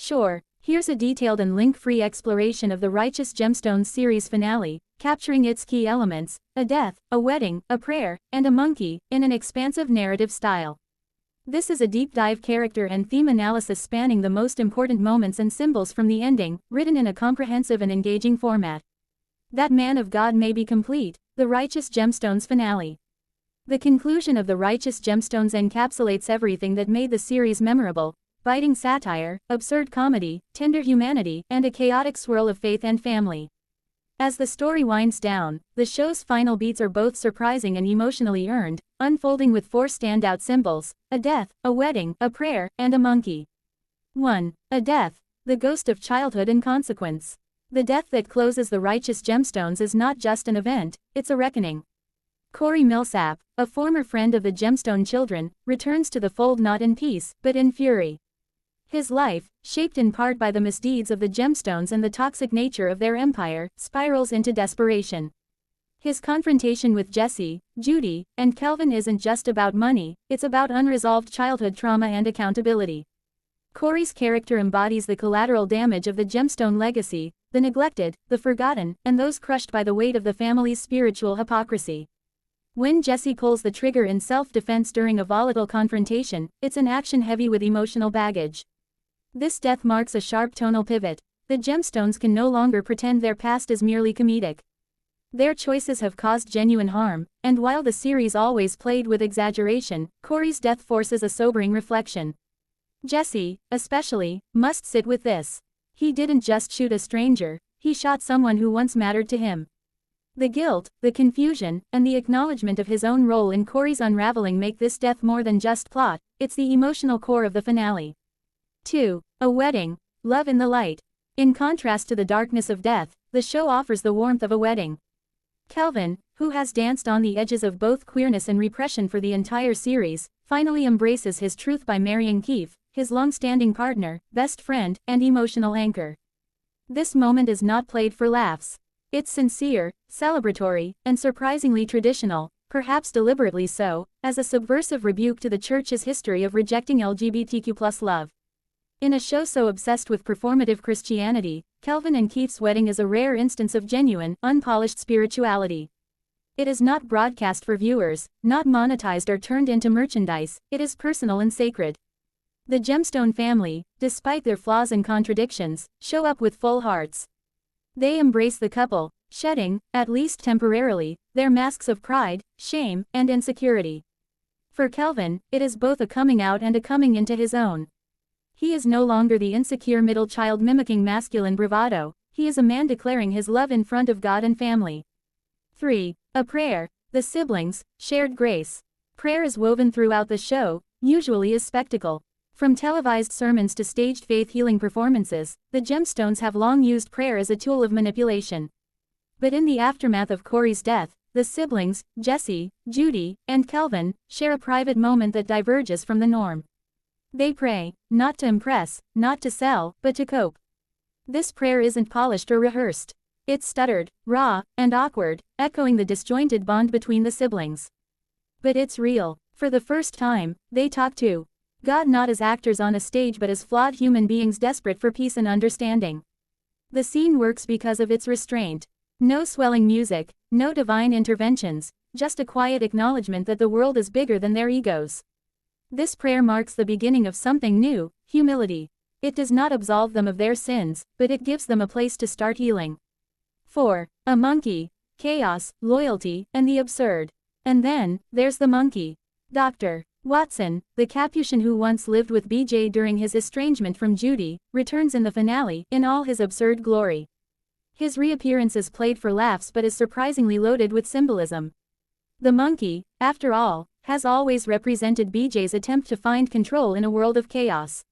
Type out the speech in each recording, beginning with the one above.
Sure, here's a detailed and link-free exploration of the Righteous Gemstones series finale, capturing its key elements: a death, a wedding, a prayer, and a monkey, in an expansive narrative style. This is a deep dive character and theme analysis spanning the most important moments and symbols from the ending, written in a comprehensive and engaging format. That man of God may be complete, the Righteous Gemstones finale. The conclusion of the Righteous Gemstones encapsulates everything that made the series memorable: biting satire, absurd comedy, tender humanity, and a chaotic swirl of faith and family. As the story winds down, the show's final beats are both surprising and emotionally earned, unfolding with four standout symbols: a death, a wedding, a prayer, and a monkey. 1. A death, the ghost of childhood and consequence. The death that closes the Righteous Gemstones is not just an event, it's a reckoning. Corey Milsap, a former friend of the Gemstone children, returns to the fold not in peace, but in fury. His life, shaped in part by the misdeeds of the Gemstones and the toxic nature of their empire, spirals into desperation. His confrontation with Jesse, Judy, and Kelvin isn't just about money, it's about unresolved childhood trauma and accountability. Corey's character embodies the collateral damage of the Gemstone legacy: the neglected, the forgotten, and those crushed by the weight of the family's spiritual hypocrisy. When Jesse pulls the trigger in self-defense during a volatile confrontation, it's an action heavy with emotional baggage. This death marks a sharp tonal pivot. The Gemstones can no longer pretend their past is merely comedic. Their choices have caused genuine harm, and while the series always played with exaggeration, Corey's death forces a sobering reflection. Jesse, especially, must sit with this. He didn't just shoot a stranger, he shot someone who once mattered to him. The guilt, the confusion, and the acknowledgement of his own role in Corey's unraveling make this death more than just plot, it's the emotional core of the finale. 2. A wedding, love in the light. In contrast to the darkness of death, the show offers the warmth of a wedding. Kelvin, who has danced on the edges of both queerness and repression for the entire series, finally embraces his truth by marrying Keefe, his long-standing partner, best friend, and emotional anchor. This moment is not played for laughs. It's sincere, celebratory, and surprisingly traditional, perhaps deliberately so, as a subversive rebuke to the Church's history of rejecting LGBTQ+ love. In a show so obsessed with performative Christianity, Kelvin and Keefe's wedding is a rare instance of genuine, unpolished spirituality. It is not broadcast for viewers, not monetized or turned into merchandise, it is personal and sacred. The Gemstone family, despite their flaws and contradictions, show up with full hearts. They embrace the couple, shedding, at least temporarily, their masks of pride, shame, and insecurity. For Kelvin, it is both a coming out and a coming into his own. He is no longer the insecure middle child mimicking masculine bravado, he is a man declaring his love in front of God and family. 3. A prayer, the siblings, shared grace. Prayer is woven throughout the show, usually as spectacle. From televised sermons to staged faith-healing performances, the Gemstones have long used prayer as a tool of manipulation. But in the aftermath of Corey's death, the siblings, Jesse, Judy, and Kelvin, share a private moment that diverges from the norm. They pray, not to impress, not to sell, but to cope. This prayer isn't polished or rehearsed. It's stuttered, raw, and awkward, echoing the disjointed bond between the siblings. But it's real. For the first time, they talk to God not as actors on a stage but as flawed human beings desperate for peace and understanding. The scene works because of its restraint. No swelling music, no divine interventions, just a quiet acknowledgement that the world is bigger than their egos. This prayer marks the beginning of something new: humility. It does not absolve them of their sins, but it gives them a place to start healing. 4. A monkey, chaos, loyalty, and the absurd. And then, there's the monkey. Dr. Watson, the Capuchin who once lived with BJ during his estrangement from Judy, returns in the finale, in all his absurd glory. His reappearance is played for laughs but is surprisingly loaded with symbolism. The monkey, after all, has always represented BJ's attempt to find control in a world of chaos.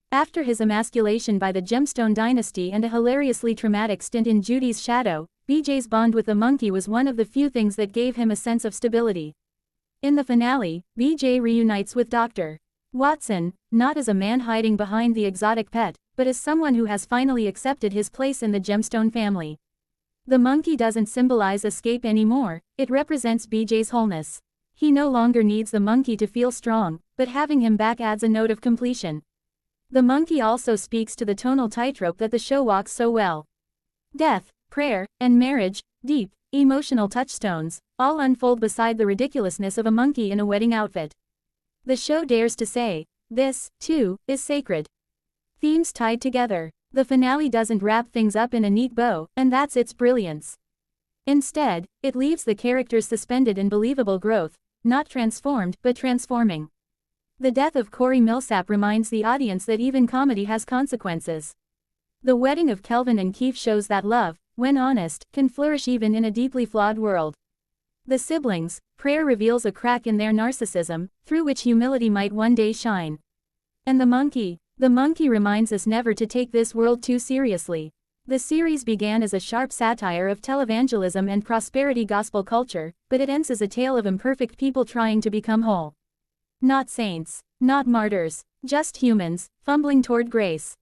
After his emasculation by the Gemstone dynasty and a hilariously traumatic stint in Judy's shadow, BJ's bond with the monkey was one of the few things that gave him a sense of stability. In the finale, BJ reunites with Dr. Watson, not as a man hiding behind the exotic pet, but as someone who has finally accepted his place in the Gemstone family. The monkey doesn't symbolize escape anymore, it represents BJ's wholeness. He no longer needs the monkey to feel strong, but having him back adds a note of completion. The monkey also speaks to the tonal tightrope that the show walks so well. Death, prayer, and marriage, deep, emotional touchstones, all unfold beside the ridiculousness of a monkey in a wedding outfit. The show dares to say, this, too, is sacred. Themes tied together. The finale doesn't wrap things up in a neat bow, and that's its brilliance. Instead, it leaves the characters suspended in believable growth, not transformed, but transforming. The death of Corey Milsap reminds the audience that even comedy has consequences. The wedding of Kelvin and Keefe shows that love, when honest, can flourish even in a deeply flawed world. The siblings, prayer reveals a crack in their narcissism, through which humility might one day shine. And the monkey reminds us never to take this world too seriously. The series began as a sharp satire of televangelism and prosperity gospel culture, but it ends as a tale of imperfect people trying to become whole. Not saints, not martyrs, just humans, fumbling toward grace.